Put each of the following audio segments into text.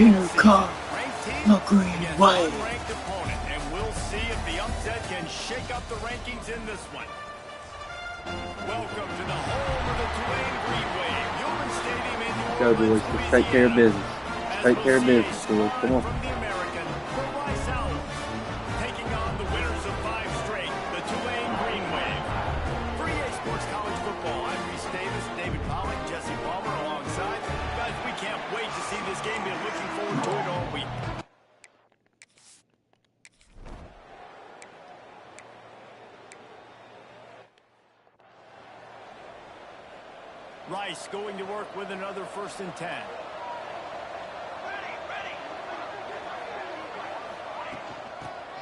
Here comes the Green Wave. Unranked opponent, and we'll see if the upset can shake up the rankings in this one. Welcome to the home of the Tulane Green Wave, Human Stadium in New Go, Orleans, boys. Let's take care of business. Take care of business, boys. Come on. From the American, for Rice Owls, taking on the winners of 5 straight, the Tulane Green Wave. For EA Sports College Football, I'm Reese Davis, David Pollock, Jesse Palmer alongside. Guys, we can't wait to see this game. Been looking forward to it all week. Rice going to work with another 1st and 10.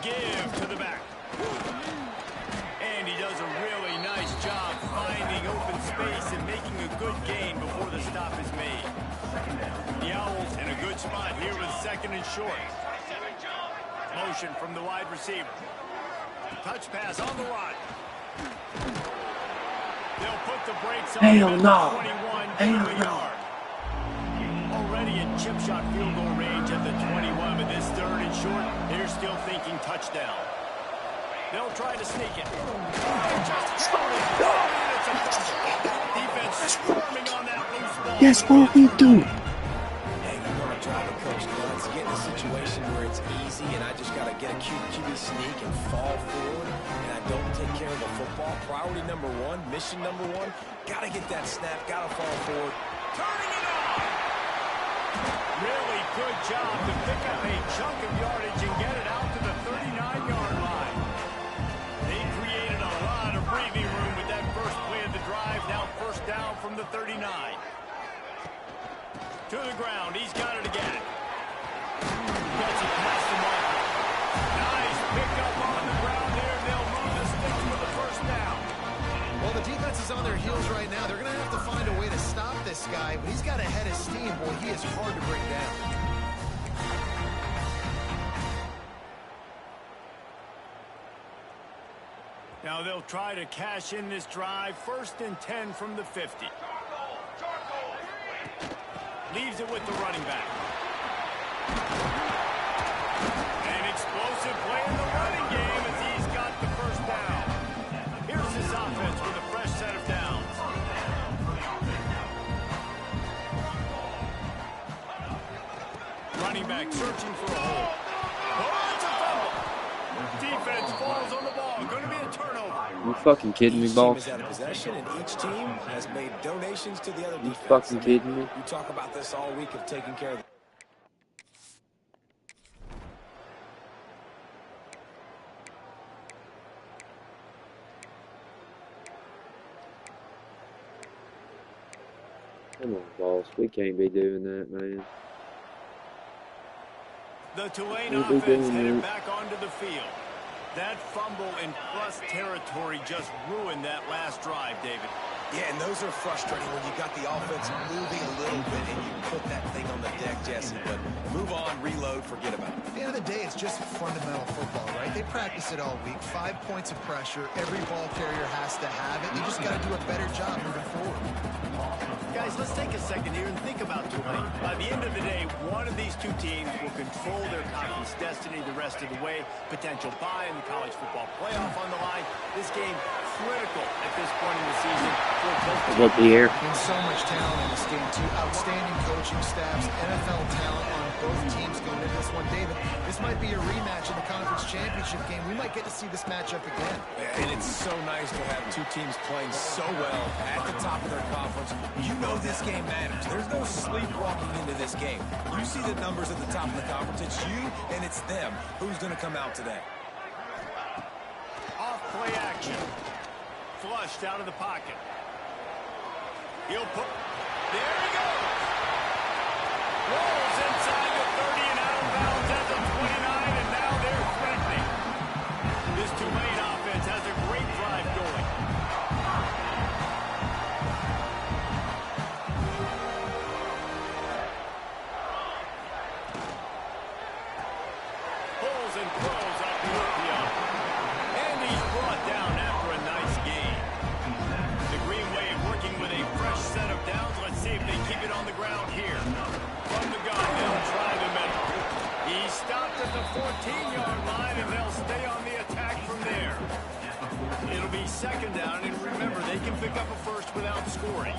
Give to the back. And he does a really nice job finding open space and making a good gain before the stop is made. The Owls in a good spot here with 2nd and short. Motion from the wide receiver. Touch pass on the run. They'll put the brakes on Hell him no. at the 21. Hell no. Already in chip shot field goal range at the 21, but this 3rd and short, they're still thinking touchdown. They'll try to sneak it. Just started. It's a fumble. Defense swarming on that loose ball. That's what we do. Hey, you want to drive a coach nuts, get in a situation where it's easy and I just got to get a QB sneak and fall forward and I don't take care of the football. Priority number 1, mission number 1, got to get that snap, got to fall forward. Turning it on. Really good job to pick up a chunk of yardage and get it out to the 39-yard line. They created a lot of breathing room with that first play of the drive. Now 1st down from the 39. To the ground. He's got it again. Gets it past the mark. Nice pickup on the ground there. They'll move the sticks for the 1st down. Well, the defense is on their heels right now. They're going to have to find a way to stop this guy, but he's got a head of steam. Boy, he is hard to bring down. Now they'll try to cash in this drive. 1st and 10 from the 50. Leaves it with the running back. An explosive play in the running game as he's got the 1st down. Here's this offense with a fresh set of downs. Running back searching for a hole. Oh, it's a fumble. Defense falls on the ball. Going to be a turnover. You fucking kidding me, Each team boss? is out of possession, and each team has made donations to the other You defense. fucking kidding me? We talk about this all week of taking care of. Come on, boss. We can't be doing that, man. The Tulane We'll be offense doing headed that. back onto the field. That fumble in plus territory just ruined that last drive, David. Yeah, and those are frustrating when you got the offense moving a little bit and you put that thing on the deck, Jesse. But move on, reload, forget about it. At the end of the day, it's just fundamental football, right? They practice it all week. 5 points of pressure. Every ball carrier has to have it. You just got to do a better job moving forward. Guys, let's take a second here and think about Tulane. By the end of the day, one of these 2 teams will control their conference destiny the rest of the way. Potential bye in the college football playoff on the line. This game critical at this point in the season for both teams. Look here. There's so much talent in this game, too. Outstanding coaching staffs, NFL talent on both teams going into this one. David, this might be a rematch in the conference championship game. We might get to see this matchup again. Yeah, and it's so nice to have 2 teams playing so well at the top of their conference. You know this game matters. There's no sleepwalking into this game. You see the numbers at the top of the conference. It's you and it's them. Who's going to come out today? Off play action. Flushed out of the pocket. He'll put... There he goes. Rolls inside the 30 and out of bounds at the 29, and now they're threatening. This Tulane offense has a great drive going. Pulls and throws up the RPO. And he's brought down after a nice gain. The Green Wave working with a fresh set of downs. Let's see if they keep it on the ground here. From the gun, they'll try to second down, and remember, they can pick up a first without scoring.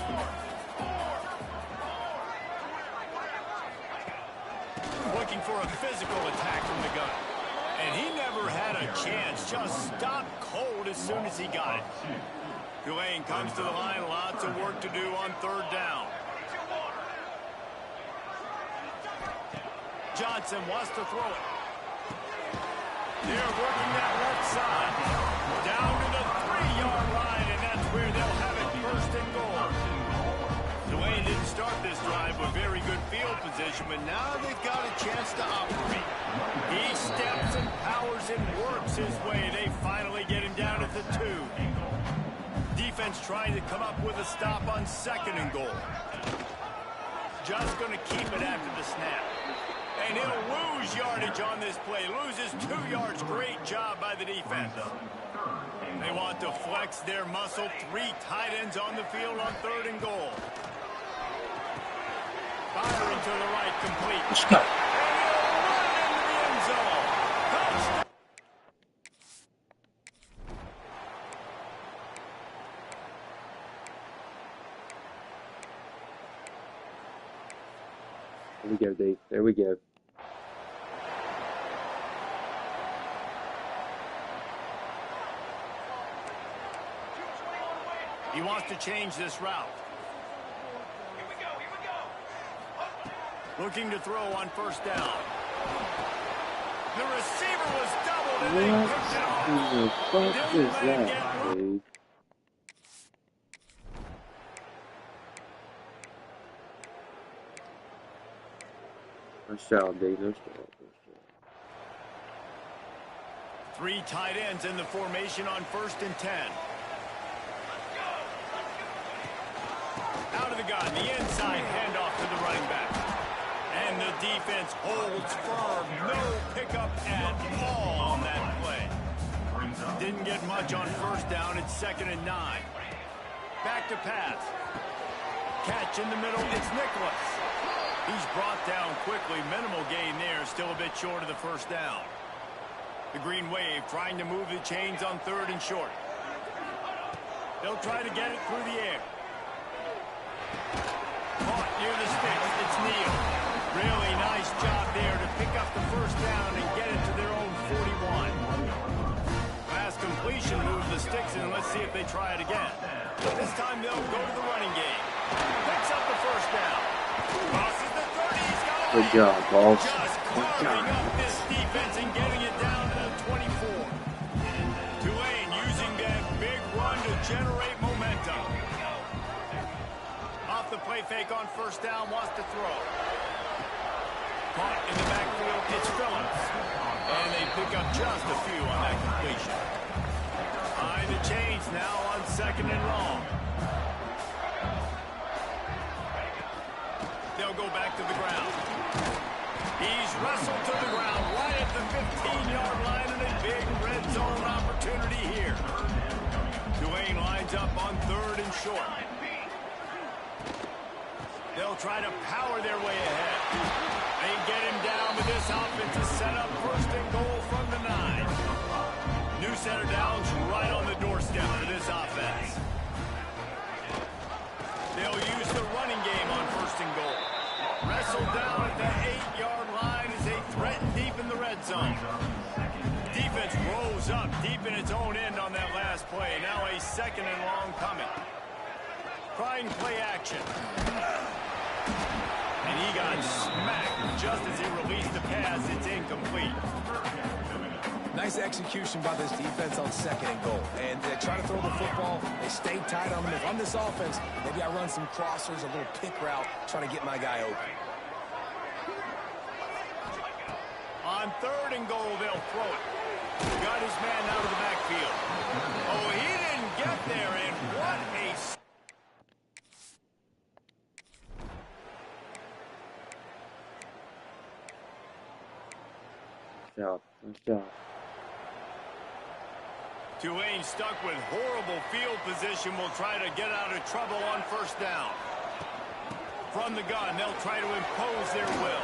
Looking for a physical attack from the gun. And he never had a chance. Just stopped cold as soon as he got it. Tulane comes to the line. Lots of work to do on third down. Johnson wants to throw it. They're working that left side. Down to the 3-yard line, and that's where they'll have it first and goal. Tulane didn't start this drive with very good field position, but now they've got a chance to operate. He steps and powers and works his way. They finally get him down at the 2. Defense trying to come up with a stop on second and goal. Just going to keep it after the snap. And he'll lose yardage on this play. Loses 2 yards. Great job by the defense. They want to flex their muscle. 3 tight ends on the field on third and goal. Firing to the right, complete. And he'll run into the end zone. Touchdown. There we go, Dave. There we go. He wants to change this route. Looking to throw on first down. The receiver was doubled and they picked it off. What the fuck is that, Dave? First down, Dave. First down. 3 tight ends in the formation on 1st and 10. Out of the gun, the inside handoff to the running back. And the defense holds firm. No pickup at all on that play. Didn't get much on first down. It's 2nd and 9. Back to pass. Catch in the middle. It's Nicholas. He's brought down quickly. Minimal gain there. Still a bit short of the first down. The Green Wave trying to move the chains on 3rd and short. They'll try to get it through the air. Caught near the sticks. It's Neal. Really nice job there to pick up the first down and get it to their own 41. Pass completion moves the sticks, and let's see if they try it again. This time they'll go to the running game. Picks up the first down. Crosses the 30. He's got it. Good job, boss. Just carving up this defense and getting it down to the 24. Tulane using that big run to generate momentum. Off the play fake on first down, wants to throw. Caught in the backfield, it's Phillips. And they pick up just a few on that completion. Behind the chains now on 2nd and long. They'll go back to the ground. He's wrestled to the ground right at the 15-yard line, and a big red zone opportunity here. Tulane lines up on 3rd and short. They'll try to power their way ahead. They get him down, but this offense is set up 1st and goal from the 9. New center downs right on the doorstep for this offense. They'll use the running game on 1st and goal. Wrestled down at the 8-yard line as they threaten deep in the red zone. Defense rolls up deep in its own end on that last play. Now a 2nd and long coming. Trying play action. And he got smacked just as he released the pass. It's incomplete. Nice execution by this defense on 2nd and goal. And they try to throw the football. They stay tight on them. If I'm this offense, maybe I run some crossers, a little pick route, trying to get my guy open. On 3rd and goal, they'll throw it. Got his man out of the backfield. Oh, he didn't get there, and what a... Nice job. Tulane stuck with horrible field position will try to get out of trouble on first down. From the gun, they'll try to impose their will.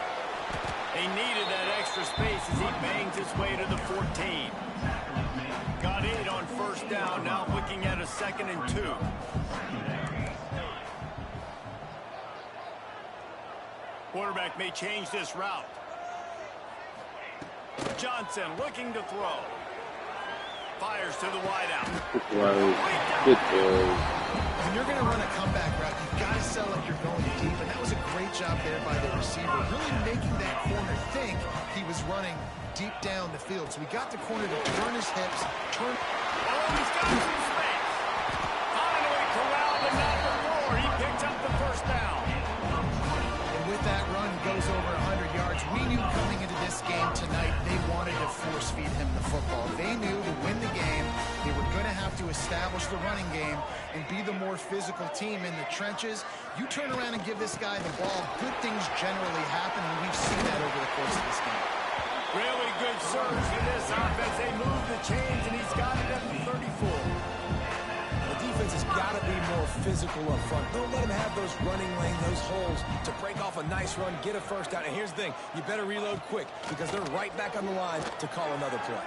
They needed that extra space as he bangs his way to the 14. Got 8 on on first down. Now looking at a 2nd and 2. Quarterback may change this route. Johnson looking to throw. Fires to the wideout. Good throw. When you're going to run a comeback route, you've got to sell like you're going deep, and that was a great job there by the receiver, really making that corner think he was running deep down the field. So we got the corner to turn his hips, turn. Oh, he's got some space. Finally corralled, but not before. He picked up the first down. And with that run, he goes over 100 yards. We knew coming into this game tonight, they wanted to force feed him the football. They knew to win the game, they were going to have to establish the running game and be the more physical team in the trenches. You turn around and give this guy the ball, good things generally happen, and we've seen that over the course of this game. Really good surge in this offense. They move the chains, and he's got it at the 34. The defense has got to be more physical up front. Don't let them have those running lanes, those holes to break off a nice run, get a first down. And here's the thing, you better reload quick because they're right back on the line to call another play.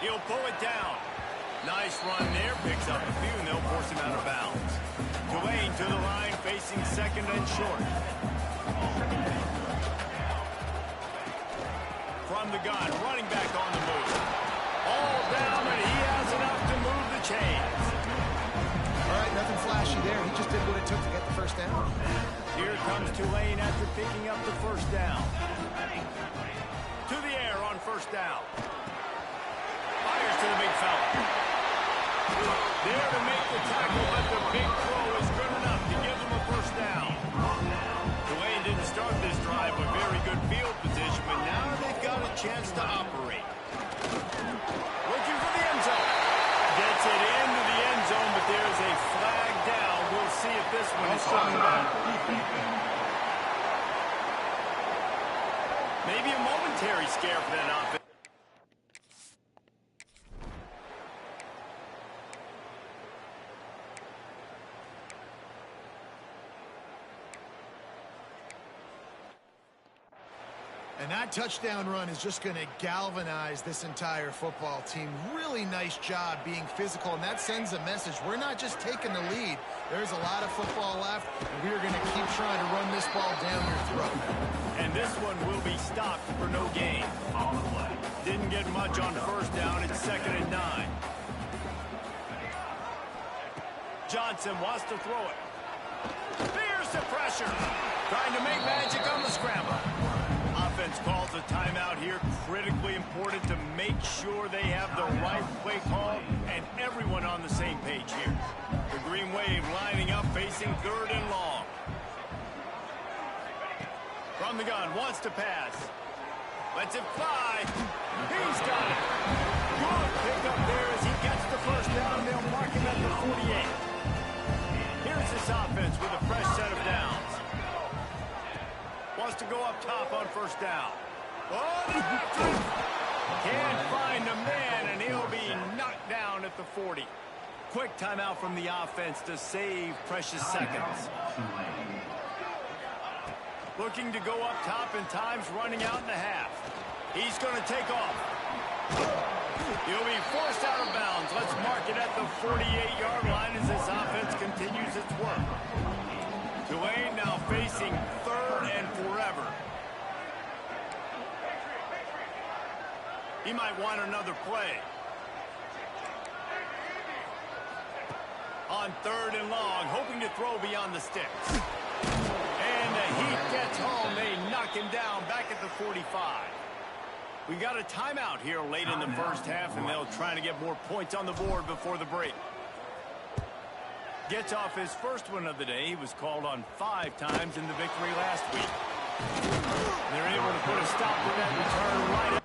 He'll pull it down. Nice run there. Picks up a few, and they'll force him out of bounds. Tulane to the line, facing 2nd and short. From the gun, running back on the move. All down, and he has enough to move the chains. All right, nothing flashy there. He just did what it took to get the first down. Here comes Tulane after picking up the first down. To the air on first down. Fires to the big fella. There to make the tackle, but the big throw is good enough to give them a first down. Tulane didn't start this drive with very good field position, but now they've got a chance to operate. Looking for the end zone. Gets it into the end zone, but there's a flag down. We'll see if this one is coming back. Maybe a momentary scare for that offense. And that touchdown run is just going to galvanize this entire football team. Really nice job being physical, and that sends a message. We're not just taking the lead. There's a lot of football left, and we're going to keep trying to run this ball down your throat. And this one will be stopped for no gain. Didn't get much on first down. It's 2nd and 9. Johnson wants to throw it. Fears the pressure. Trying to make magic on the scramble. Offense calls a timeout here. Critically important to make sure they have the right play call and everyone on the same page here. The Green Wave lining up, facing 3rd and long. From the gun, wants to pass. Lets it fly. He's got it. Good pickup there as he gets the first down. They'll mark him at the 48. Here's this offense with a fresh set of downs. Wants to go up top on first down. Oh, can't find a man, and he'll be knocked down at the 40. Quick timeout from the offense to save precious seconds. Looking to go up top, and time's running out in the half. He's going to take off. He'll be forced out of bounds. Let's mark it at the 48-yard line as this offense continues its work. Tulane now facing 3rd and forever. He might want another play. On 3rd and long, hoping to throw beyond the sticks. And the heat gets home. They knock him down back at the 45. We got a timeout here late in the first half, and they'll try to get more points on the board before the break. Gets off his first one of the day. He was called on 5 times in the victory last week. They're able to put a stop to that return right.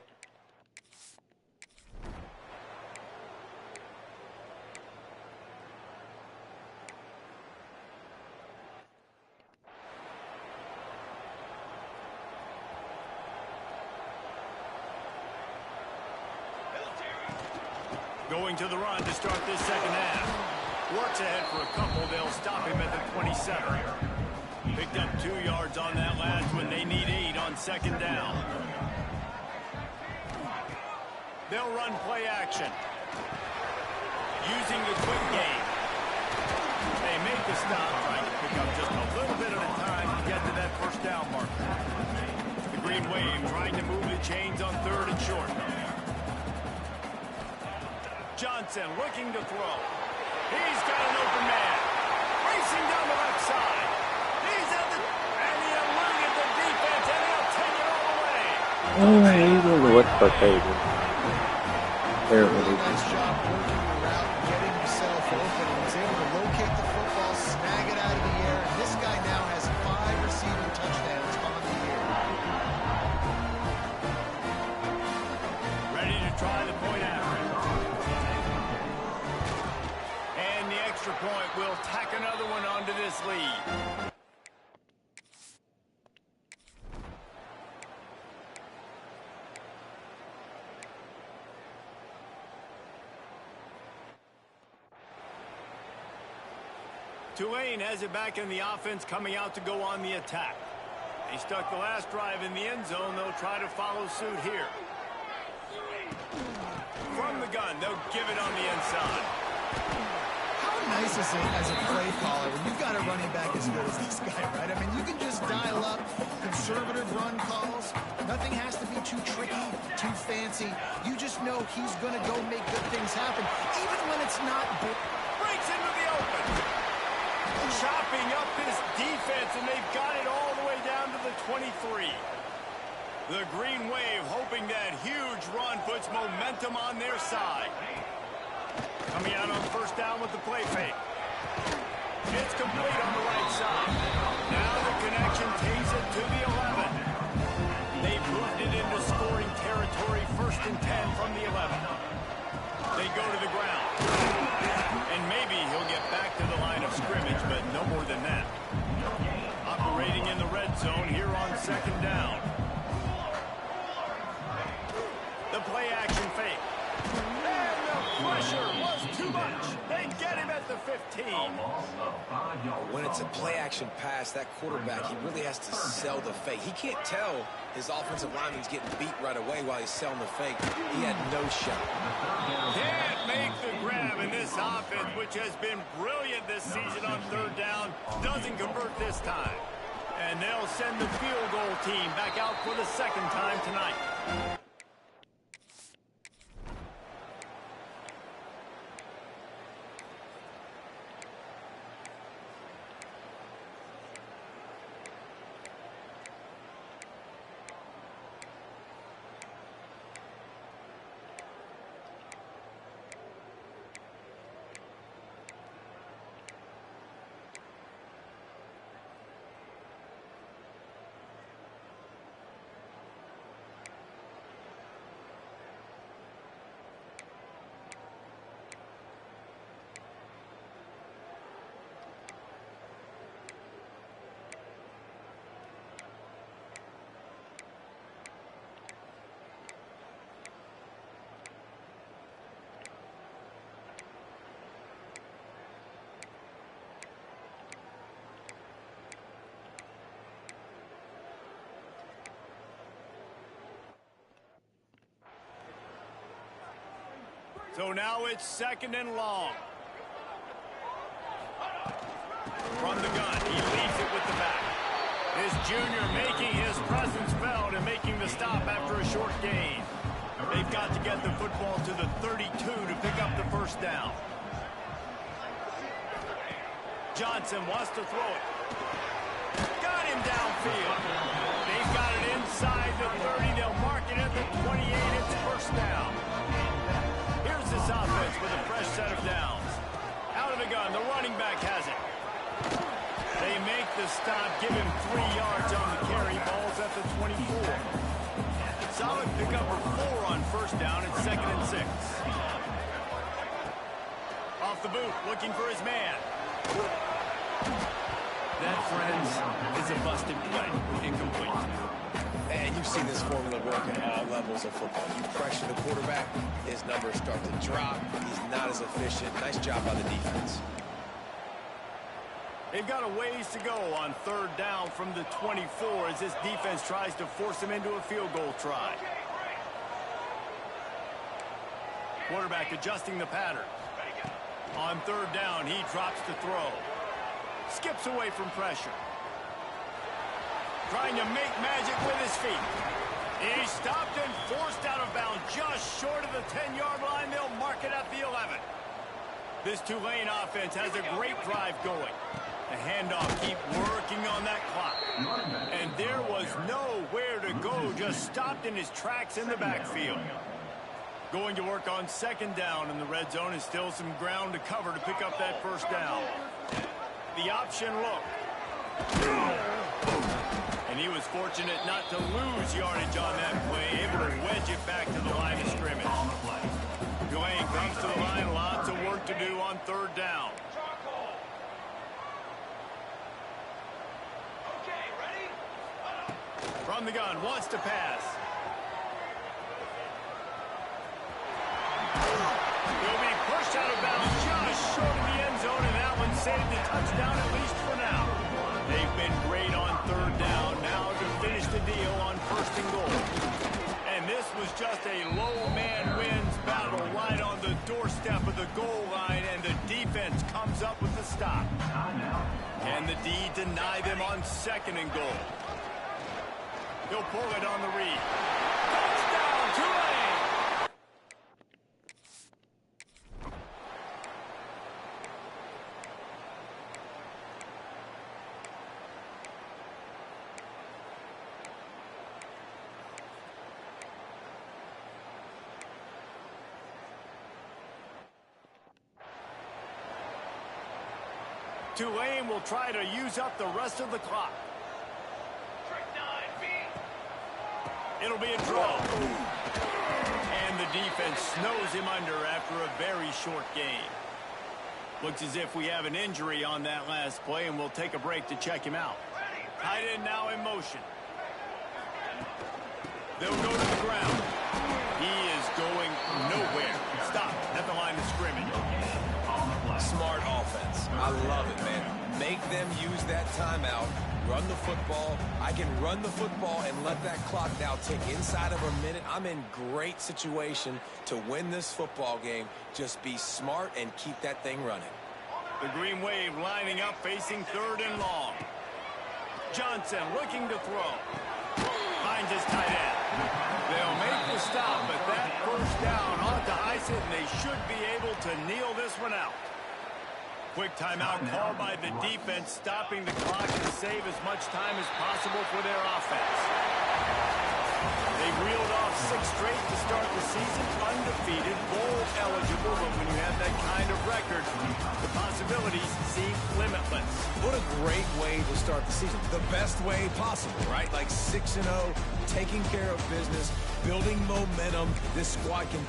Going to the run to start this second half. Works ahead for a couple. They'll stop him at the 27. Picked up 2 yards on that last one. They need 8 on second down. They'll run play action. Using the quick game. They make the stop, trying to pick up just a little bit at a time to get to that first down marker. The Green Wave trying to move the chains on 3rd and short. Johnson looking to throw. He's got an open man. Racing down the left side. He's at the... And he eluded the defense, and he'll take it all the way. Oh, he's on the west part table. There it Really is. nice job working your route, getting yourself open, and was able to locate the football, snag it out of the air. And this guy now has 5 receiving touchdowns on the year. Ready to try the point after. And the extra point will tack another one onto this lead. Tulane has it back in the offense, coming out to go on the attack. They stuck the last drive in the end zone. They'll try to follow suit here. From the gun, they'll give it on the inside. How nice is it as a play caller when you've got a running back as good as this guy, right? I mean, you can just dial up conservative run calls. Nothing has to be too tricky, too fancy. You just know he's going to go make good things happen, even when it's not. Breaks into the open. Chopping up his defense, and they've got it all the way down to the 23. The Green Wave hoping that huge run puts momentum on their side. Coming out on first down with the play fake. It's complete on the right side. Now the connection takes it to the 11. They've moved it into scoring territory, 1st and 10 from the 11. They go to the ground. And maybe he'll get back to the line of scrimmage, but no more than that. Operating in the red zone here on 2nd down. The play action fake. And the pressure was too much. They get him at the 15. When it's a play-action pass, that quarterback, he really has to sell the fake. He can't tell his offensive lineman's getting beat right away while he's selling the fake. He had no shot. Can't make the grab in this offense, which has been brilliant this season on 3rd down. Doesn't convert this time. And they'll send the field goal team back out for the 2nd time tonight. So now it's 2nd and long. From the gun, he leads it with the back. This junior making his presence felt and making the stop after a short gain. They've got to get the football to the 32 to pick up the 1st down. Johnson wants to throw it. Got him downfield. They've got it inside the 30. They'll mark it at the 28. It's 1st down. Here's this offense with a fresh set of downs. Out of the gun, the running back has it. They make the stop, give him 3 yards on the carry. Ball's at the 24. Solid pickup for 4 on 1st down. It's 2nd and 6. Off the boot, looking for his man. That, friends, is a busted play. Incomplete. And you've seen this formula work at all levels of football. You pressure the quarterback, his numbers start to drop. He's not as efficient. Nice job by the defense. They've got a ways to go on 3rd down from the 24 as this defense tries to force him into a field goal try. Quarterback adjusting the pattern. On third down, he drops to throw. Skips away from pressure. Trying to make magic with his feet. He's stopped and forced out of bounds just short of the 10-yard line. They'll mark it at the 11. This Tulane offense has a great drive going. The handoff keep working on that clock. And there was nowhere to go, just stopped in his tracks in the backfield. Going to work on second down, and the red zone is still some ground to cover to pick up that first down. The option look. And he was fortunate not to lose yardage on that play, able to wedge it back to the line of scrimmage. Tulane comes to the line, lots of work to do on third down. From the gun, wants to pass. He'll be pushed out of bounds just short of the end zone, and that one saved the touchdown at least for now. They've been great on third down. Now to finish the deal on first and goal. And this was just a low man wins battle right on the doorstep of the goal line, and the defense comes up with the stop. Can the D deny them on second and goal? He'll pull it on the read. Touchdown, Tulane! Tulane will try to use up the rest of the clock. It'll be a draw. And the defense snows him under after a very short game. Looks as if we have an injury on that last play, and we'll take a break to check him out. Tight end now in motion. They'll go to the ground. He is going nowhere. Stop at the line of scrimmage. Smart offense. I love it, man. Make them use that timeout. Run the football. I can run the football and let that clock now tick inside of a minute. I'm in great situation to win this football game. Just be smart and keep that thing running. The Green Wave lining up, facing third and long. Johnson looking to throw. Finds his tight end. They'll make the stop, but that first down ought to ice it, and they should be able to kneel this one out. Quick timeout called by the defense, stopping the clock to save as much time as possible for their offense. They reeled off 6 straight to start the season, undefeated, bowl eligible, but when you have that kind of record, the possibilities seem limitless. What a great way to start the season. The best way possible, right? Like 6-0, taking care of business, building momentum. This squad can...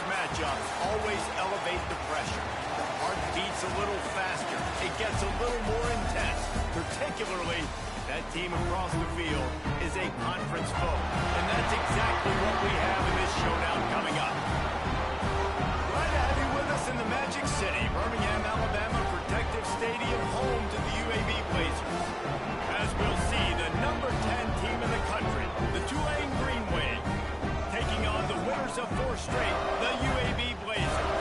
Matchups always elevate the pressure. The heart beats a little faster. It gets a little more intense. Particularly, that team across the field is a conference foe. And that's exactly what we have in this showdown coming up. Glad to have you with us in the Magic City, Birmingham, Alabama Protective Stadium, home to the UAB Blazers. As we'll see, the number 10 team in the country, the Tulane Green Wave, taking on the winners of 4 straight, the UAB Blazers.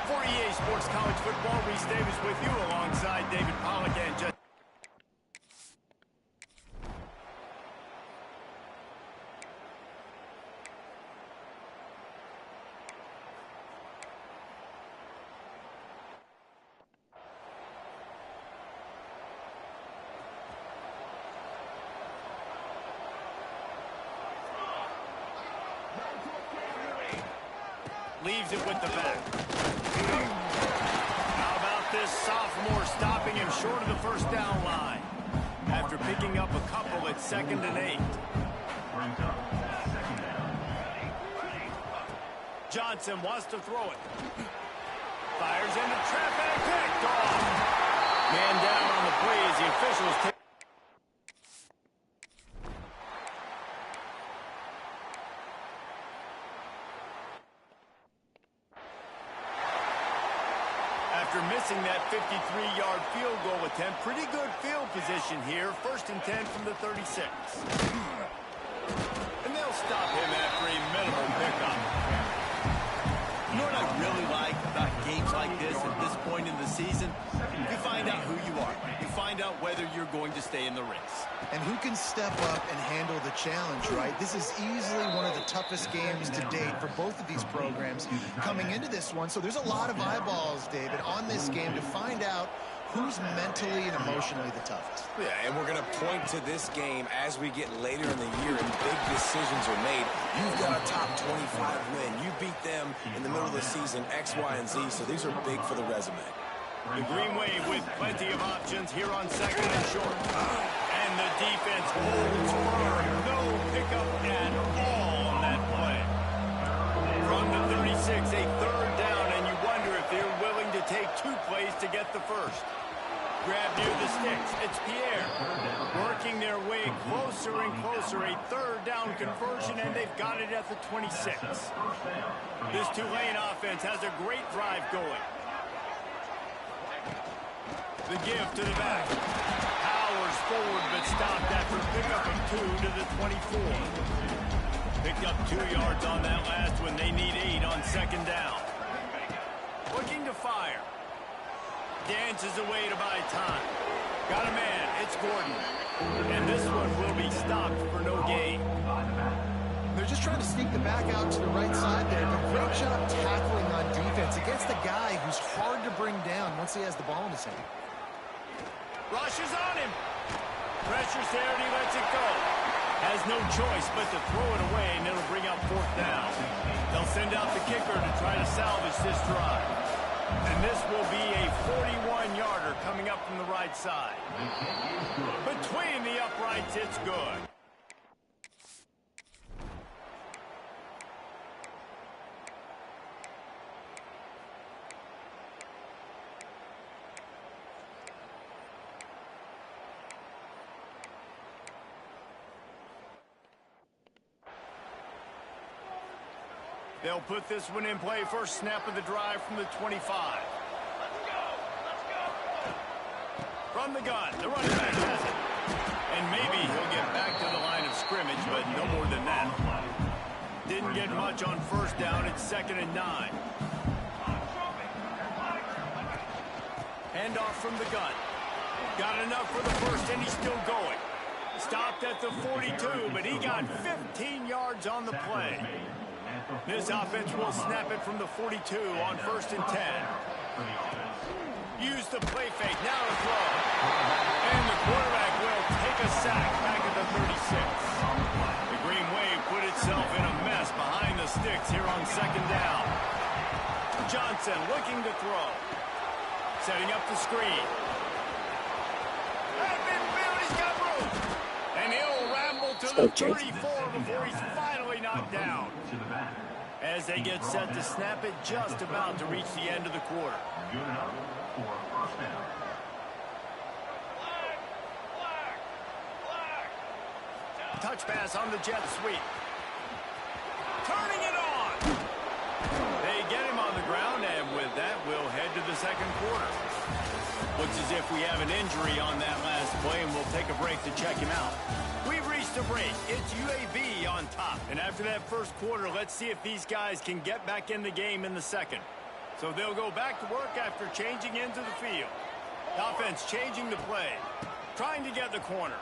For EA Sports College Football, Reese Davis with you alongside David Pollack and Justin. Leaves it with the back. How about this sophomore stopping him short of the first down line after picking up a couple at 2nd and 8. Johnson wants to throw it. Fires into traffic, picked off. Man down on the play as the officials take. After missing that 53-yard field goal attempt, pretty good field position here. 1st and 10 from the 36. And they'll stop him after a minimal pickup. You know what I really like about games like this at this point in the season? You find out who you are. You find out whether you're going to stay in the race. And who can step up and handle the challenge, right? This is easily one of the toughest games to date for both of these programs coming into this one. So there's a lot of eyeballs, David, on this game to find out who's mentally and emotionally the toughest. Yeah, and we're going to point to this game as we get later in the year and big decisions are made. You've got a top 25 win. You beat them in the middle of the season, X, Y, and Z, so these are big for the resume. The Green Wave with plenty of options here on second and short. And the defense holds firm. No pickup at all on that play. From the 36, a third down, and you wonder if they're willing to take 2 plays to get the first. Grab near the sticks. It's Pierre. Working their way closer and closer. A third down conversion, and they've got it at the 26. This Tulane offense has a great drive going. The give to the back. Powers forward, but stopped after pickup of 2 to the 24. Picked up 2 yards on that last one. They need 8 on second down. Looking to fire. Dances away to buy time. Got a man. It's Gordon. And this one will be stopped for no gain. They're just trying to sneak the back out to the right side there. But great job tackling on defense against a guy who's hard to bring down once he has the ball in his hand. Rushes on him. Pressure's there and he lets it go. Has no choice but to throw it away, and it'll bring up 4th down. They'll send out the kicker to try to salvage this drive. And this will be a 41-yarder coming up from the right side. Between the uprights, it's good. They'll put this one in play. First snap of the drive from the 25. Let's go. From the gun, the running back has it. And maybe he'll get back to the line of scrimmage, but no more than that. Didn't get much on first down. It's 2nd and 9. Handoff from the gun. Got enough for the first, and he's still going. Stopped at the 42, but he got 15 yards on the play. This offense will snap it from the 42 on 1st and 10. Use the play fake. Now to throw. And the quarterback will take a sack back at the 36. The Green Wave put itself in a mess behind the sticks here on 2nd down. Johnson looking to throw. Setting up the screen. He's got room. And he'll ramble to the 34 before he's finally knocked down. As they get set to snap it, just about to reach the end of the quarter. Touch pass on the jet sweep. Turning it on. They get him on the ground, and with that, we'll head to the 2nd quarter. Looks as if we have an injury on that last play, and we'll take a break to check him out. We've reached a break. It's UAB on top. And after that first quarter, let's see if these guys can get back in the game in the second. So they'll go back to work after changing into the field. The offense changing the play. Trying to get the corner.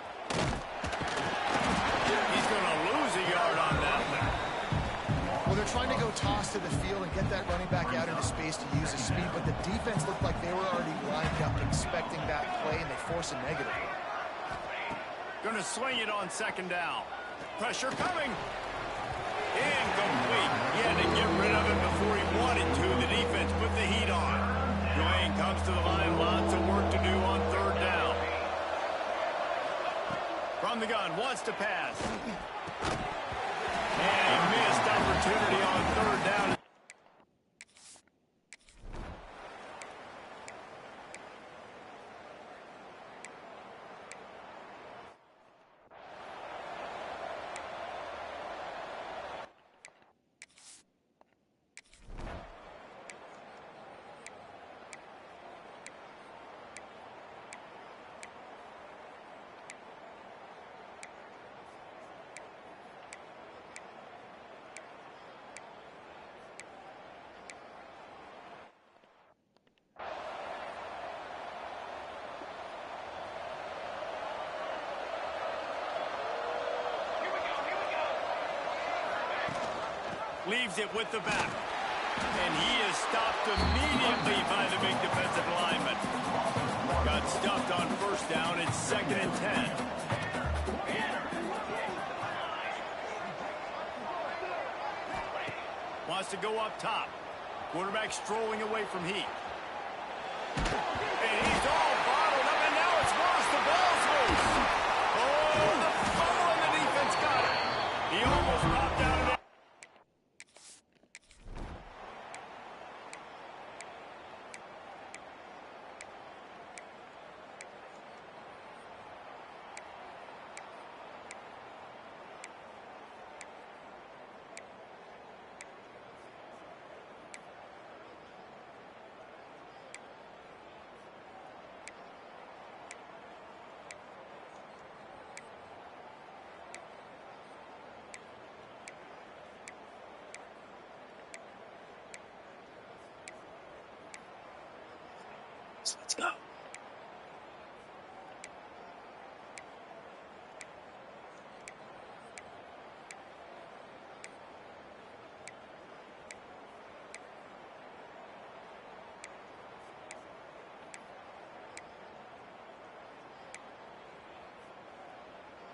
He's going to lose a yard on that one. Well, they're trying to go toss to the field and get that running back out into space to use his speed, but the defense looked like they were already lined up expecting that play, and they force a negative. Going to sling it on 2nd down. Pressure coming. Incomplete. He had to get rid of it before he wanted to. The defense put the heat on. Tulane comes to the line. Lots of work to do on 3rd down. From the gun, wants to pass. And missed opportunity on 3rd down. Leaves it with the back. And he is stopped immediately by the big defensive lineman. Got stuffed on first down. It's 2nd and 10. Wants to go up top. Quarterback strolling away from heat.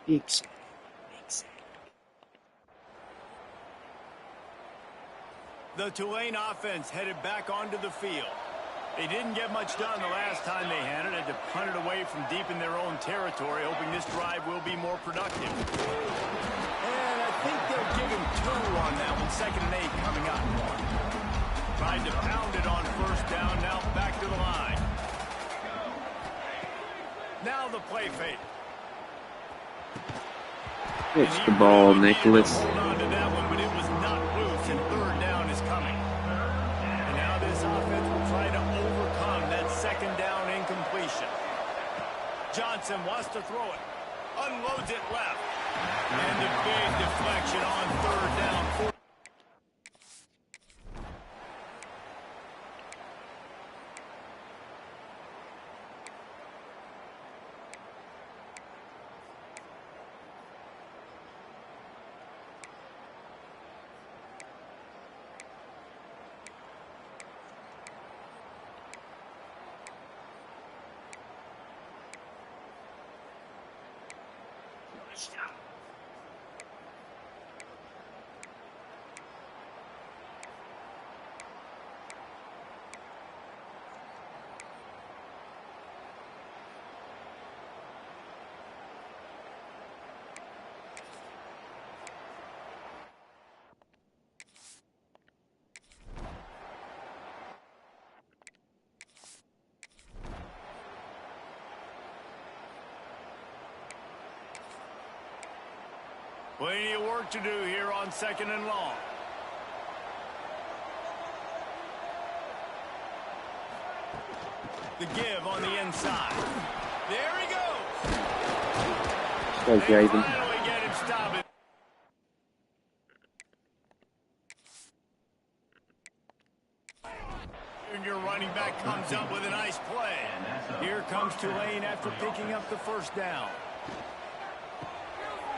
Big sack. Big sack. The Tulane offense headed back onto the field. They didn't get much done the last time they had it to punt it away from deep in their own territory, hoping this drive will be more productive. And I think they'll give him 2 on that one, 2nd and 8 coming up. Tried to pound it on 1st down, now back to the line. Now the play fake. It's the ball, Nicholas. Hold on to that one, but it was not loose, and 3rd down is coming. And now this offense will try to overcome that 2nd down incompletion. Johnson wants to throw it. Unloads it left. And the big deflection on 3rd down. Plenty of work to do here on 2nd and long. The give on the inside. There he goes. Go, They Jaden. finally get him stopped. Your running back comes up with a nice play. Here comes Tulane after picking up the 1st down.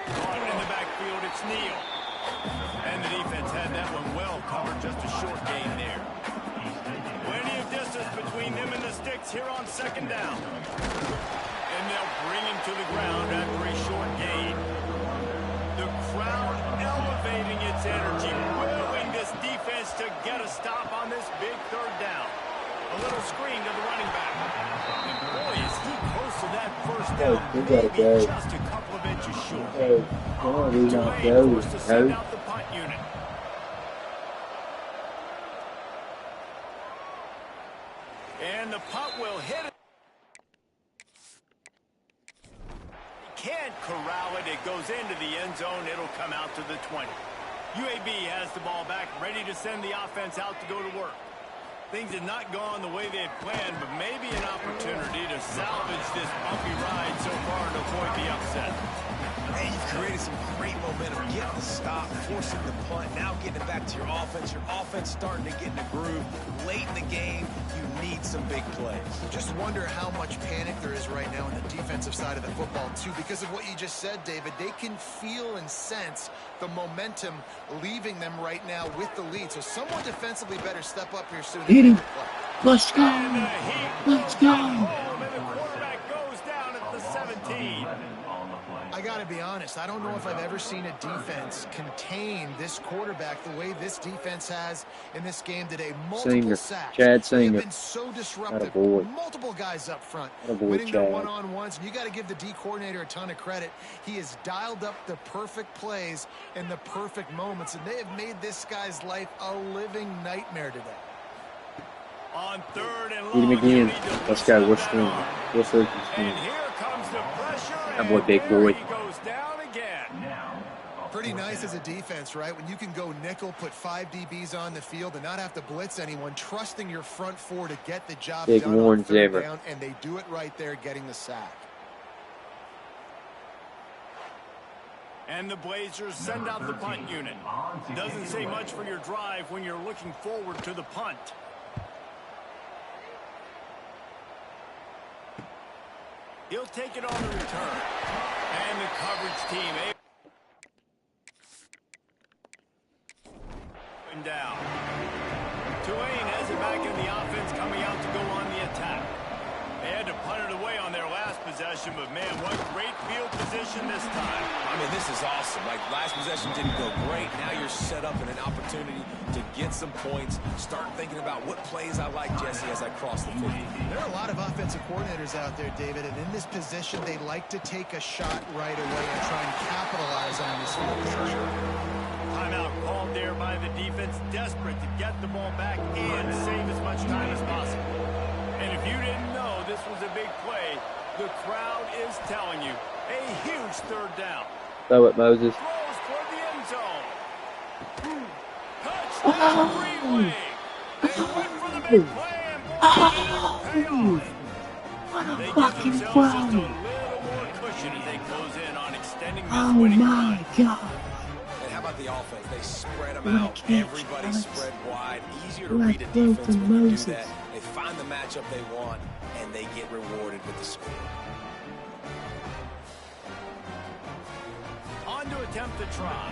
Caught in the backfield, it's Neal. And the defense had that one well covered, just a short gain there. Plenty of distance between them and the sticks here on 2nd down. And they'll bring him to the ground after a short gain. The crowd elevating its energy, willing this defense to get a stop on this big 3rd down. A little screen to the running back. And boy, is he close to that 1st down. We gotta Maybe go. just a couple of inches short. Hey, no, we don't Tulane go. forced to send No. out the punt unit. And the punt will hit it. Can't corral it. It goes into the end zone. It'll come out to the 20. UAB has the ball back, ready to send the offense out to go to work. Things had not gone the way they had planned, but maybe an opportunity to salvage this bumpy ride so far to avoid the upset. Hey, you've created some great momentum. Getting the stop, forcing the punt, now getting it back to your offense. Your offense starting to get in a groove. Late in the game, you need some big plays. Just wonder how much panic there is right now on the defensive side of the football, too, because of what you just said, David. They can feel and sense the momentum leaving them right now with the lead. So someone defensively better step up here soon. Hit him. And play. Let's go. And the heat Let's go. home, and the quarterback goes down at the 17. I got to be honest, I don't know if I've ever seen a defense contain this quarterback the way this defense has in this game today. Multiple Singer. sacks. Chad They've Singer. been so disruptive. Attaboy. Multiple guys up front. Attaboy, Winning their Chad. one-on-ones. And you got to give the D coordinator a ton of credit. He has dialed up the perfect plays in the perfect moments. And they have made this guy's life a living nightmare today. On 3rd and Hit him long, you again. need to Let's go. loosen What's that the arm. what's the And here comes the pressure. That boy, and big there boy. he goes down again. Pretty nice as a defense, right? When you can go nickel, put 5 DBs on the field and not have to blitz anyone, trusting your front 4 to get the job Big done on Warren's 3rd ever. down, and they do it right there, getting the sack. And the Blazers send out the punt unit. Doesn't say much for your drive when you're looking forward to the punt. He'll take it on the return. And the coverage team able down. Tulane has it back in the offense, coming out to go on the attack. They had to punt it away on their last possession. possession, but man, what great field position this time. I mean, this is awesome. Like, last possession didn't go great. Now you're set up in an opportunity to get some points. Start thinking about what plays I like, Jesse, as I cross the 50. There are a lot of offensive coordinators out there, David, and in this position, they like to take a shot right away and try and capitalize on this field position. Timeout called there by the defense, desperate to get the ball back and save as much time as possible. And if you didn't know this was a big play, the crowd is telling you. A huge third down. Throw it, Moses. Throws toward the end zone. Touchdown, Greenway. They went for the big play and payoff. What a They give fucking themselves just a wow. little more cushion as they close in on extending this Oh winning my run. God. And how about the offense? They spread them What a out. catch, Everybody Alex. spread wide. Easier to What a read a throw defense from when you do Moses. that. They find the matchup they want, and they get rewarded with the score. On to attempt the try.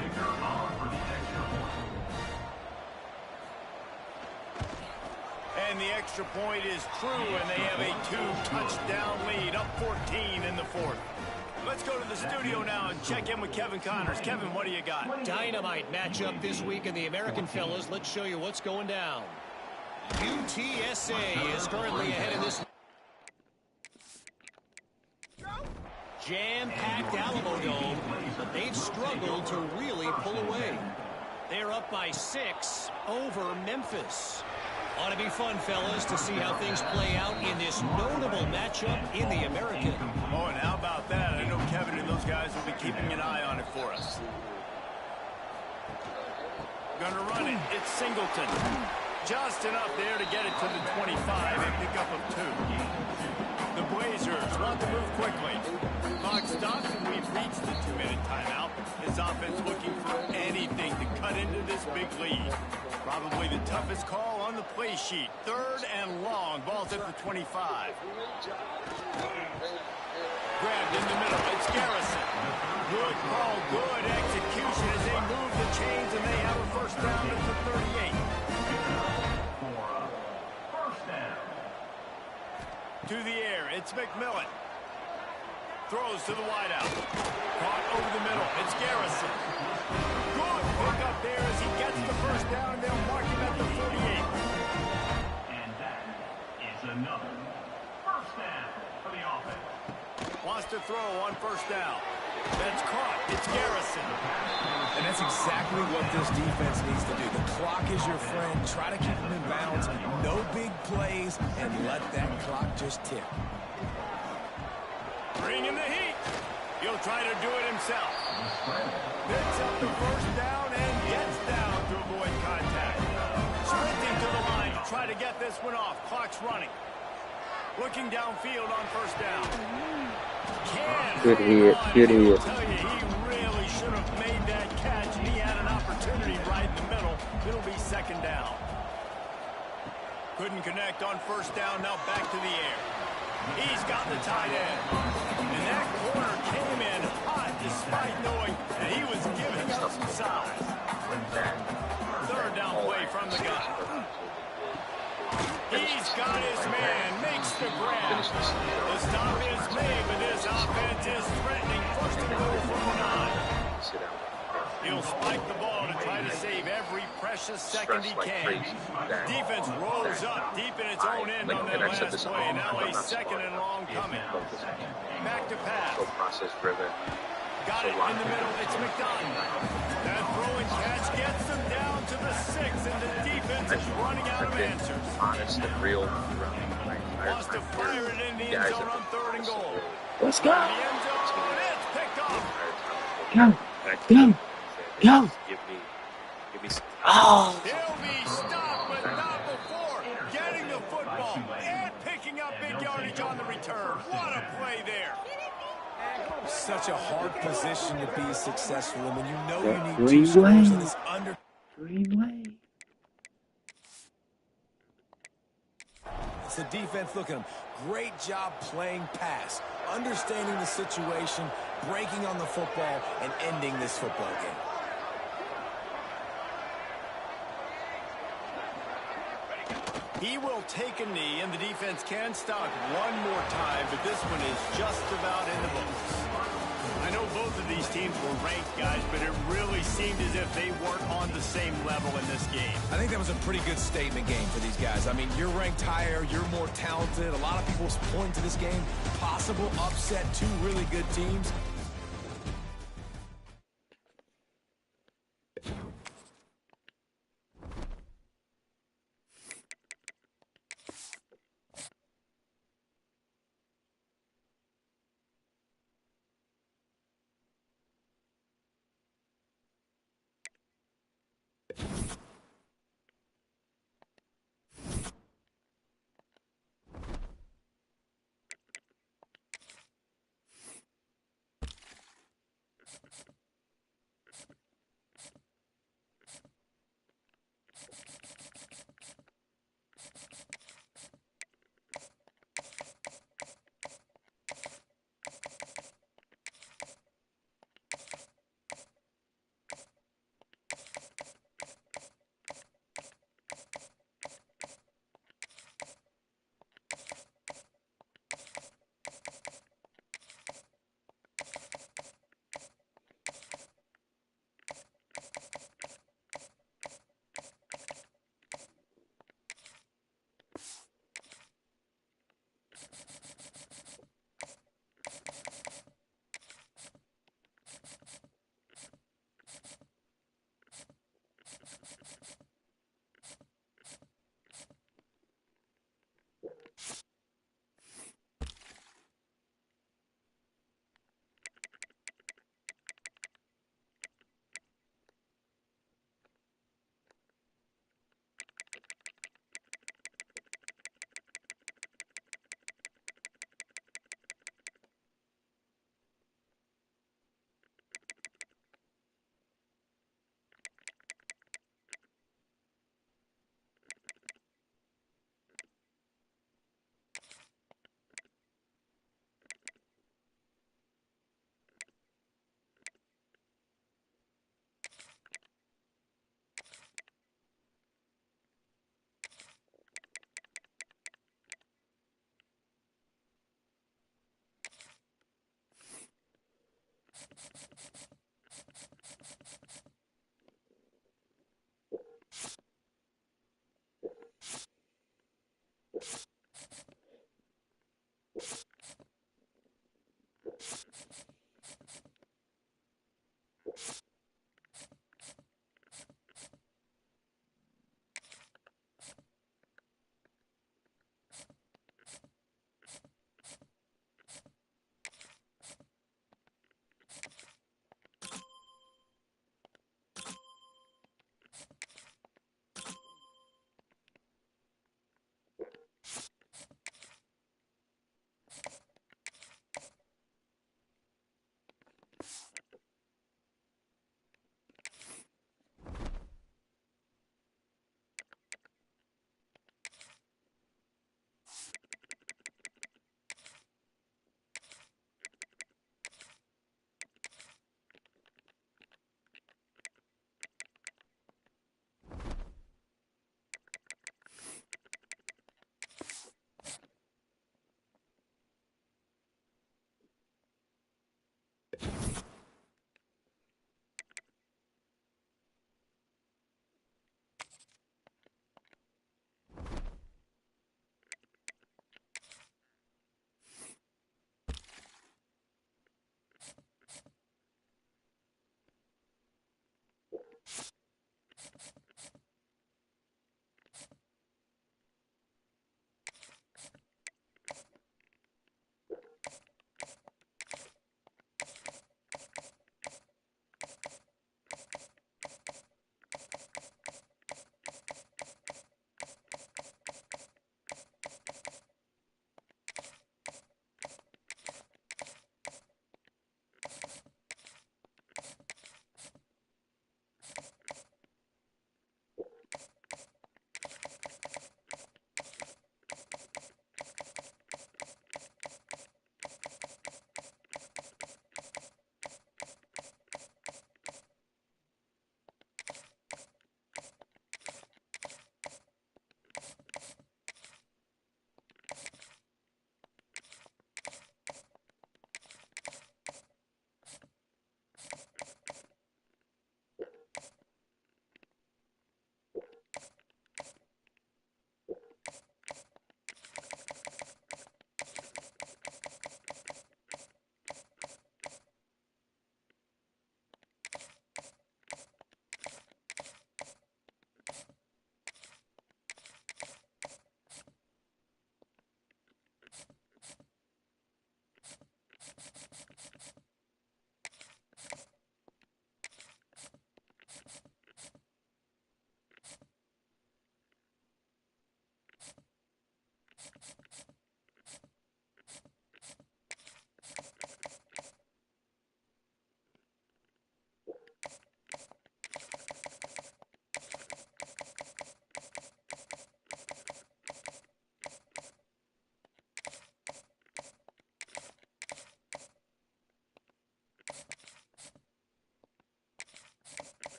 And the extra point is true, and they have a 2-touchdown lead, up 14 in the fourth. Let's go to the studio now and check in with Kevin Connors. Kevin, what do you got? Dynamite matchup this week in the American fellas. Let's show you what's going down. UTSA is currently ahead in this jam-packed Alamo Dome, but they've struggled to really pull away. They're up by 6 over Memphis. Ought to be fun, fellas, to see how things play out in this notable matchup in the American. Oh, and how about that? I know Kevin and those guys will be keeping an eye on it for us. Gonna run it. It's Singleton. Just enough there to get it to the 25 and pick up of 2. The Blazers want to move quickly. Clock stops and we've reached the 2-minute timeout. This offense looking for anything to cut into this big lead. Probably the toughest call on the play sheet. 3rd and long. Ball's at the 25. Grabbed in the middle. It's Garrison. Good call. Good execution as they move the chains and they have a first down at the 38. To the air, it's McMillan. Throws to the wideout. Caught over the middle. It's Garrison. Good pick up there as he gets the first down, and they'll mark him at the 48. And that is another first down for the offense. Wants to throw on first down. That's caught. It's Garrison. And that's exactly what this defense needs to do. The clock is your friend. Try to keep them in bounds. No big plays, and let that clock just tick. Bring in the heat. He'll try to do it himself. Picks up the first down and gets down to avoid contact. Sprinting to the line to try to get this one off. Clock's running. Looking downfield on first down. Good hit. Good hit. I'll tell you, he really should have made that catch, and he had an opportunity right in the middle. It'll be second down. Couldn't connect on first down. Now back to the air. He's got the tight end. And that corner came in hot despite knowing that he was giving up some size. 3rd down play from the gun. He's got his man, makes the grab. The stop is made, but this offense is threatening. First and goal from the 9. He'll spike the ball to try to save every precious second he can. Defense rolls up deep in its own end on that last play. Now a 2nd and long coming. Back to pass. Got it in the middle. It's McDonald. That throwing catch gets them down to the 6, and the defense is running out of answers. Honest and real. Wants to fire it in the end zone on 3rd and goal. Let's The go. end zone, it's picked off. Go. Go. Go. Give me some. Oh. He'll be stopped, but not before getting the football and picking up big yardage on the return. What a play there. Such a hard position to be successful in when you know you That need 2 scores three-way. and it's under. Three-way. It's the defense. Look at them. Great job playing pass, understanding the situation, breaking on the football, and ending this football game. He will take a knee, and the defense can stop one more time, but this one is just about in the books. I know both of these teams were ranked, guys, but it really seemed as if they weren't on the same level in this game. I think that was a pretty good statement game for these guys. I mean, you're ranked higher, you're more talented. A lot of people point to this game. Possible upset, two really good teams.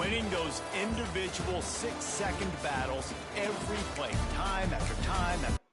Winning those individual 6-second battles every play, time after time after.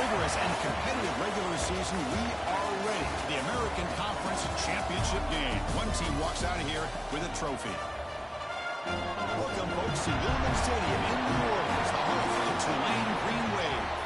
rigorous and competitive regular season, we are ready for the American Conference Championship game. One team walks out of here with a trophy. Welcome, folks, to Tulane Stadium in New Orleans, the home of the Tulane Green Wave.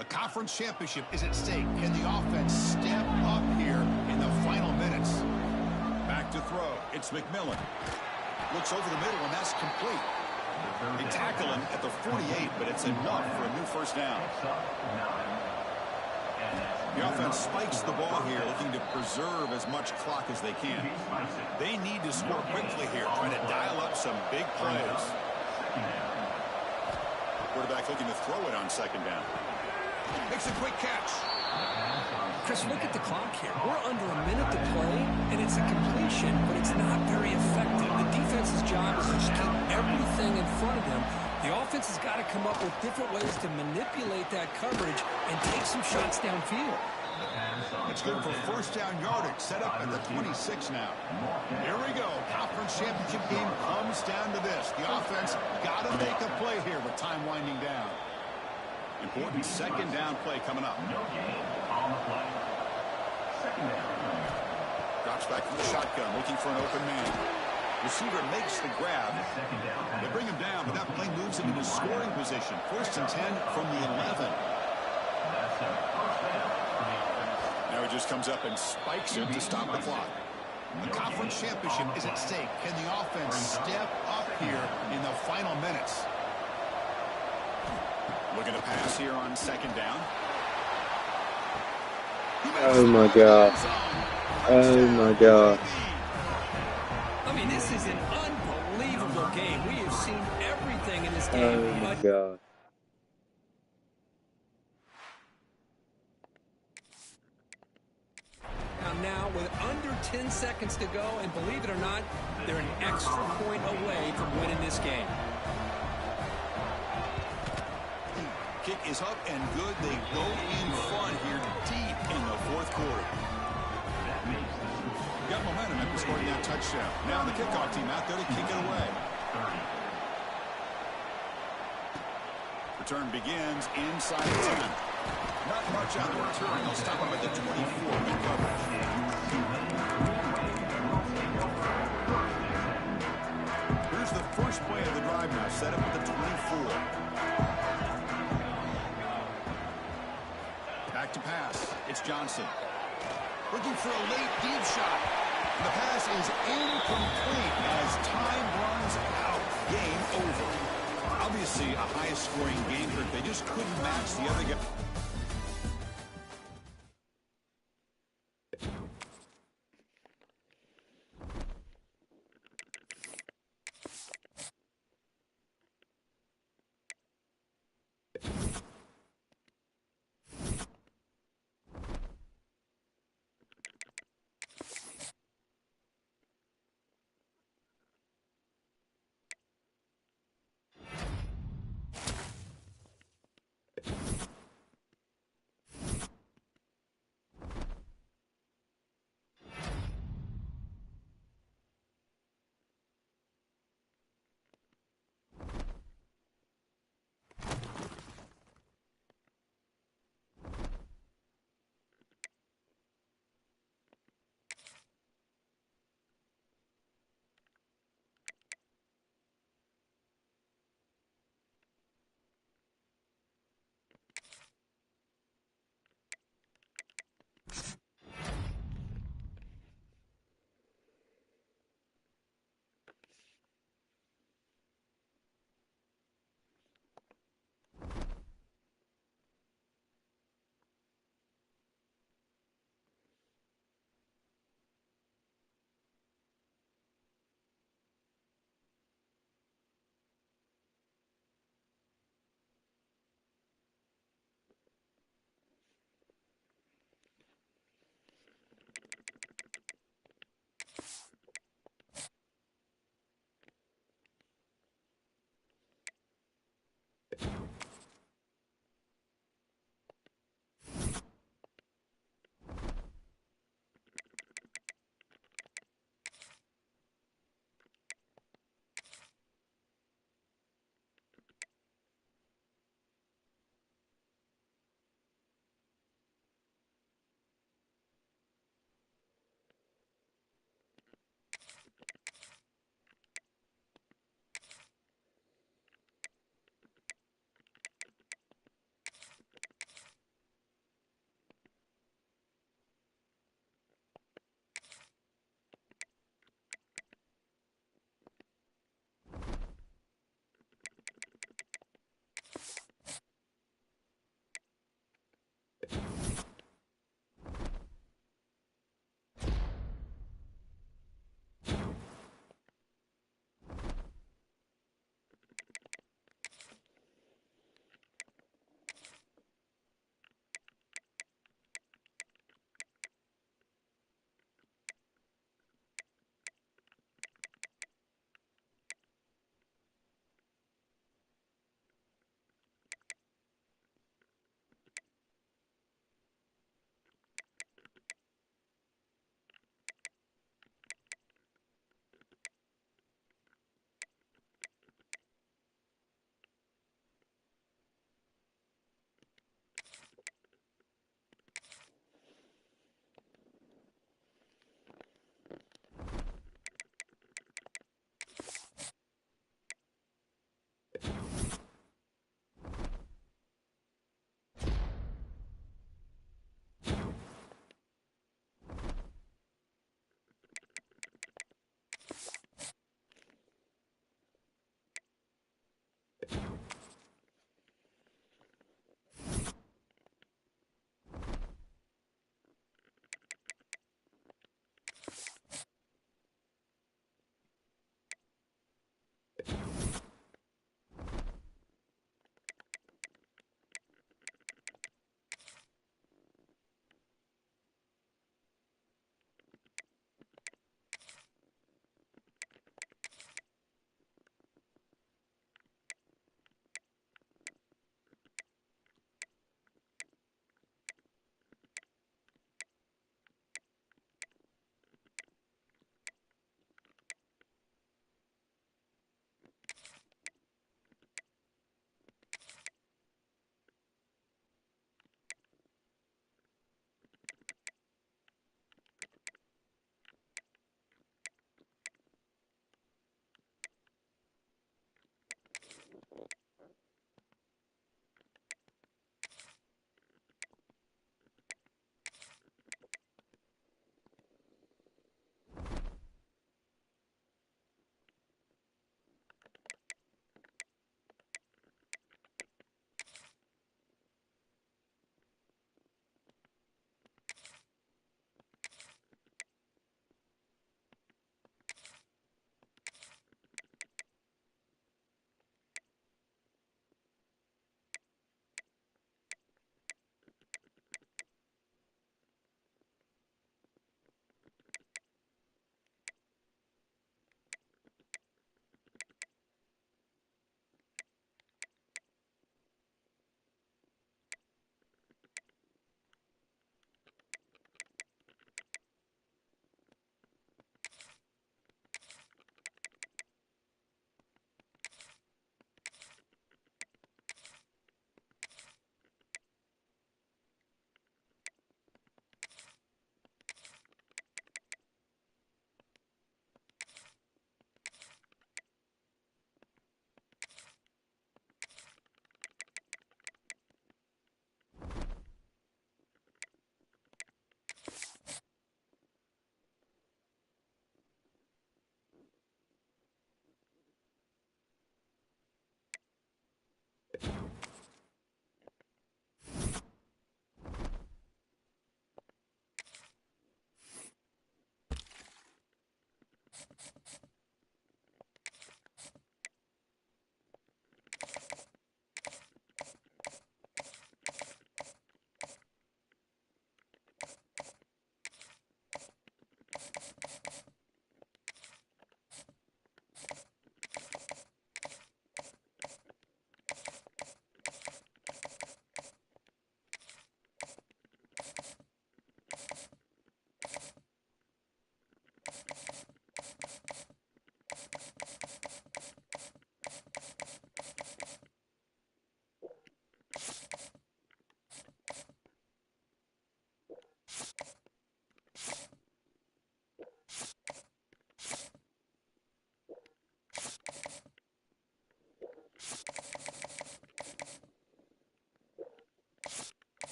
A conference championship is at stake. Can the offense step up here in the final minutes? Back to throw. It's McMillan. Looks over the middle, and that's complete. They tackle him at the 48, but it's enough for a new first down. The offense spikes the ball here, looking to preserve as much clock as they can. They need to score quickly here, trying to dial up some big plays. Quarterback looking to throw it on second down. Makes a quick catch. Chris, look at the clock here. We're under a minute to play, and it's a completion, but it's not very effective. The defense's job is to just keep everything in front of them. The offense has got to come up with different ways to manipulate that coverage and take some shots downfield. It's good for first down yardage. Set up at the 26 now. Here we go. Conference championship game comes down to this. The offense got to make a play here with time winding down. Important second down play coming up. No gain on the play. Second down. Drops back from the shotgun, looking for an open man. Receiver makes the grab. They bring him down, but that play moves him into scoring position. First and 10 from the 11. Now he just comes up and spikes it to stop the clock. The conference championship is at stake. Can the offense step up here in the final minutes? Looking to pass here on second down. Oh my God. Oh my God. I mean, this is an unbelievable game. We have seen everything in this game. Oh my God. Now, with under 10 seconds to go, and believe it or not, they're an extra point away from winning this game. Kick is up and good. They go in front here deep in the fourth quarter. Got momentum after scoring that touchdown. Now the kickoff team out there to kick it away. Return begins inside the 10. Not much on the return. They'll stop him at the 24. Good coverage. Here's the first play of the drive now. Set up at the 24. Back to pass. It's Johnson. Looking for a late deep shot. The pass is incomplete as time runs out. Game over. Obviously a highest scoring game, but they just couldn't match the other guy.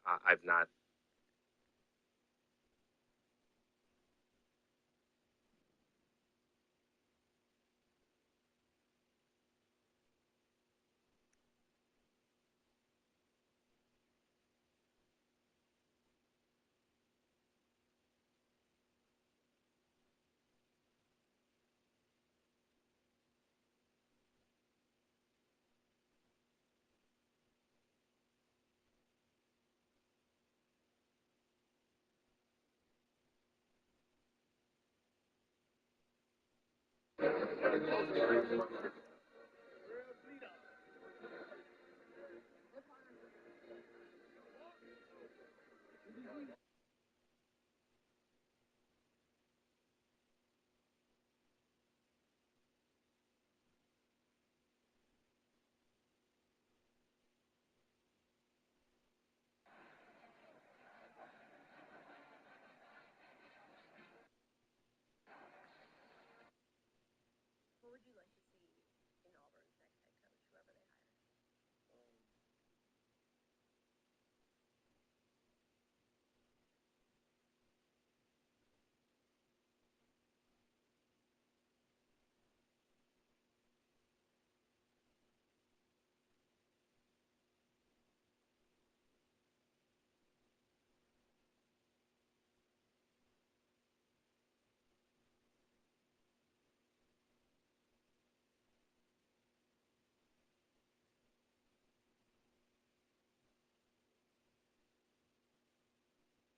I've not.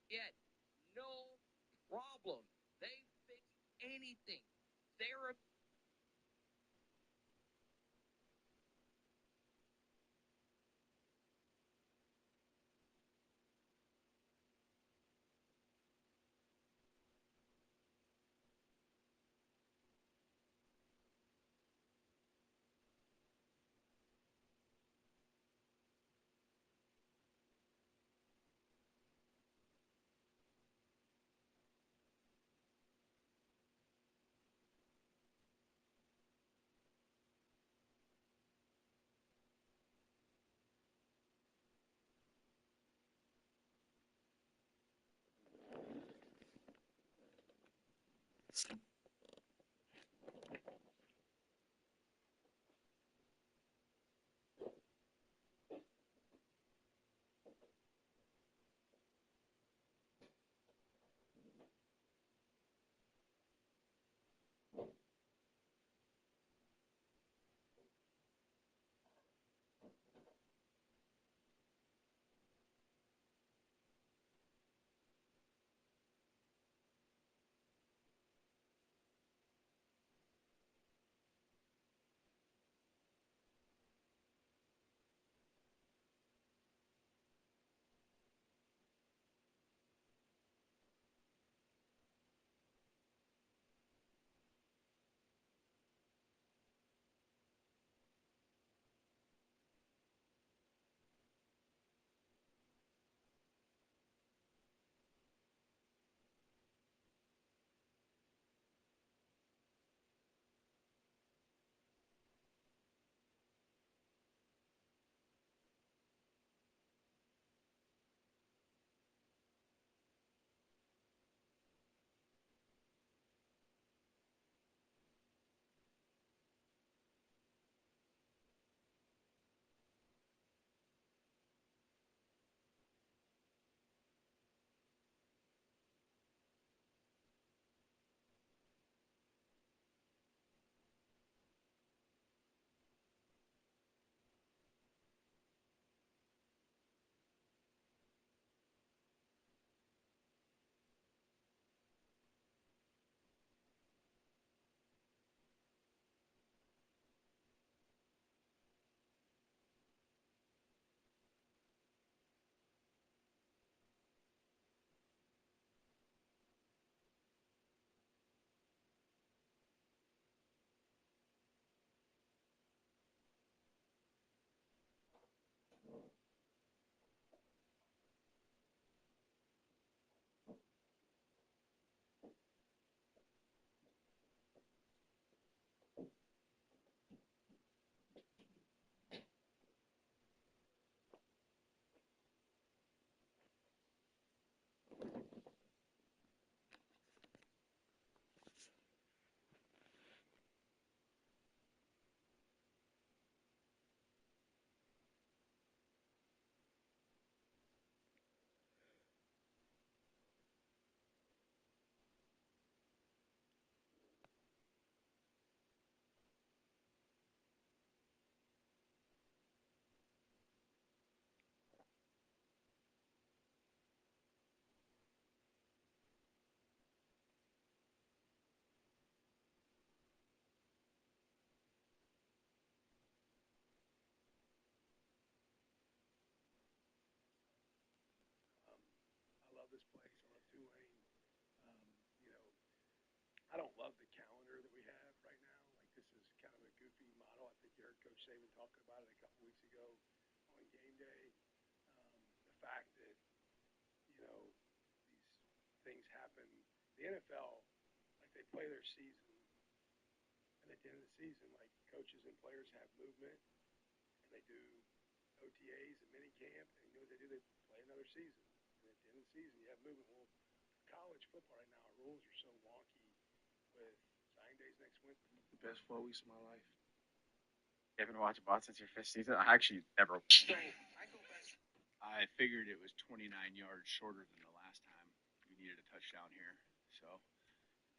Yet, no problem. They fix anything. They're I don't love the calendar that we have right now. Like, this is kind of a goofy model. I think you heard Coach Saban talking about it a couple weeks ago on game day. The fact that, these things happen. The NFL, like, they play their season, and at the end of the season, like, coaches and players have movement, and they do OTAs and mini camp, and you know what they do? They play another season. And at the end of the season, you have movement. Well, college football right now, our rules are so wonky with signing days next winter. The best 4 weeks of my life. You haven't watched ball since your fifth season? I actually never. I figured it was 29 yards shorter than the last time we needed a touchdown here. So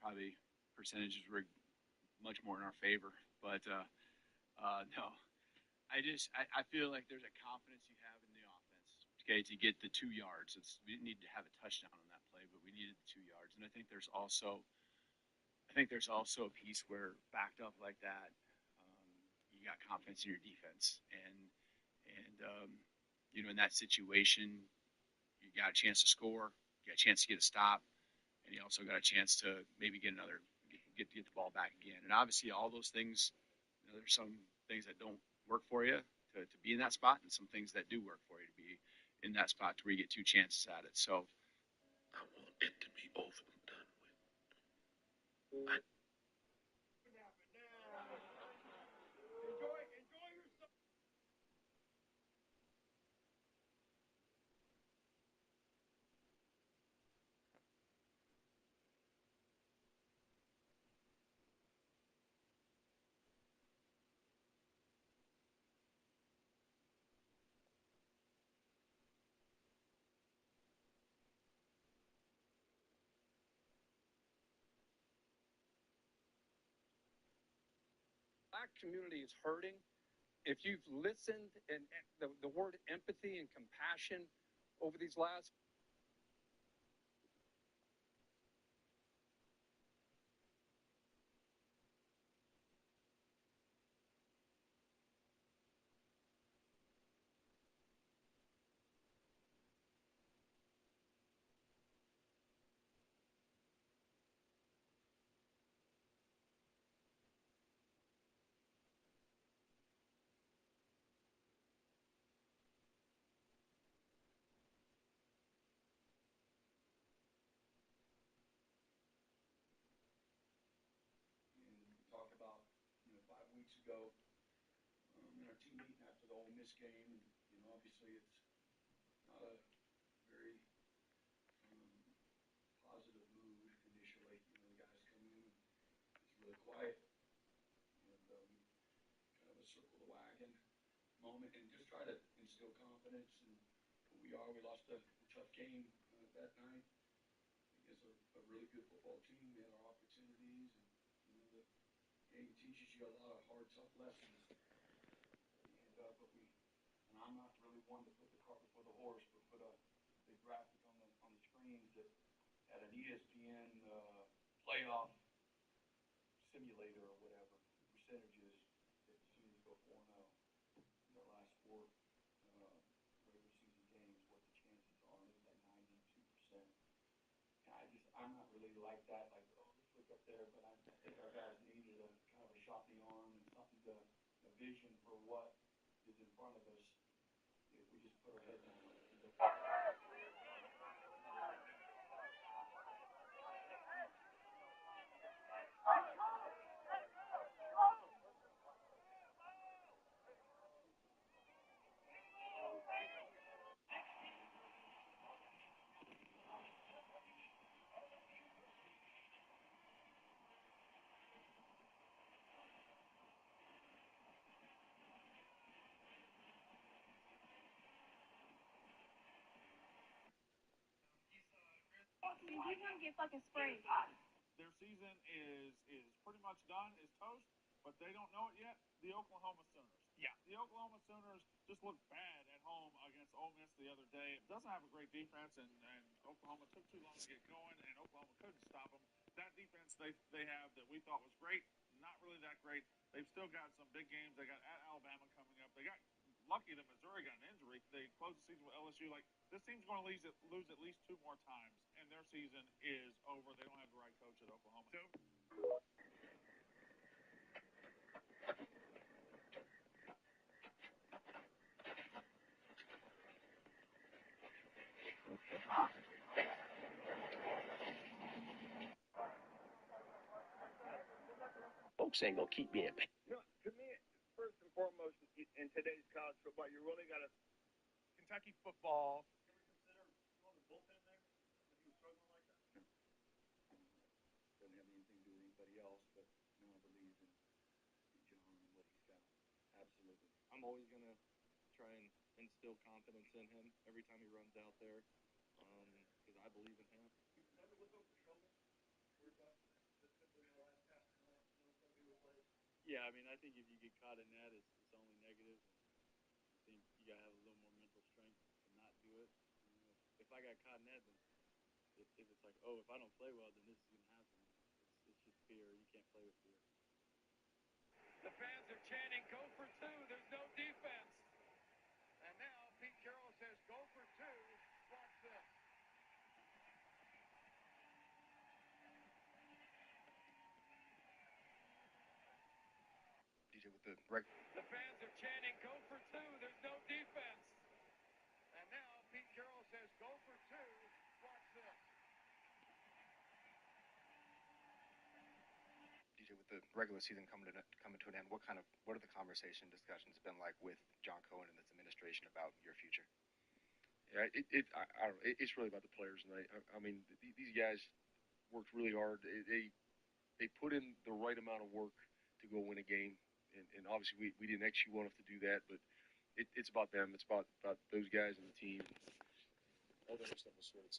probably percentages were much more in our favor. But no, I feel like there's a confidence you have in the offense. Okay, to get the 2 yards. We didn't need to have a touchdown on that play, but we needed the 2 yards. And I think there's also a piece where backed up like that, you got confidence in your defense, and in that situation, you got a chance to score, you got a chance to get a stop, and you also got a chance to maybe get the ball back again. And obviously, all those things, there's some things that don't work for you to be in that spot, and some things that do work for you to be in that spot to where you get 2 chances at it. So I want it to be over and done with. Black community is hurting. If you've listened, and the word empathy and compassion over these last we talked about 5 weeks ago in our team meeting after the Ole Miss game, and obviously it's not a very positive mood initially. The guys come in and it's really quiet, and kind of a circle the wagon moment, and just try to instill confidence in who we are. We lost a tough game that night against a really good football team. We had our opportunities, and the game teaches you a lot of hard, tough lessons. And I'm not really one to put the cart before the horse, but put a big graphic on the screens that had an ESPN playoff simulator or whatever percentages that as soon as you go 4-0 in the last 4 regular season games, what the chances are. And it was like 92%. And I'm not really like that. Like, oh, let's look up there. But I think our guys needed a kind of a shot in the arm and something a vision for what is in front of us if we just put our head down. He's gonna get fucking sprayed. Their season is pretty much done, is toast, but they don't know it yet. The Oklahoma Sooners. Yeah. The Oklahoma Sooners just looked bad at home against Ole Miss the other day. It doesn't have a great defense, and Oklahoma took too long to get going, and Oklahoma couldn't stop them. That defense they have that we thought was great, not really that great. They've still got some big games. They got at Alabama coming up. They got lucky that Missouri got an injury. They closed the season with LSU. Like, this team's going to lose at least 2 more times, and their season is over. They don't have the right coach at Oklahoma. Folks ain't gonna keep me in. You know, to me, first and foremost, in today's college football, you really got to Kentucky football. Doesn't have anything to do with anybody else, but no one believes in John and what he's got. Absolutely. I'm always going to try and instill confidence in him every time he runs out there because I believe in him. Yeah, I mean, I think if you get caught in that, it's only negative. And I think you got to have a little more mental strength to not do it. If I got caught in that, then if it's like, oh, if I don't play well, then this is going to happen. It's just fear. You can't play with fear. The fans are chanting, go for 2. There's no defense. And now Pete Carroll says, go for 2. Watch this. DJ with the fans are chanting, go for 2. There's no defense. And now Pete Carroll says, go for 2. Watch this. DJ with the regular season coming to an end. What are the conversation discussions been like with John Cohen and this administration about your future? Yeah, I don't know. It's really about the players tonight. I mean, these guys worked really hard. They put in the right amount of work to go win a game. And obviously we didn't actually want enough to do that, but it's about them. It's about those guys and the team. All the other stuff was sorted.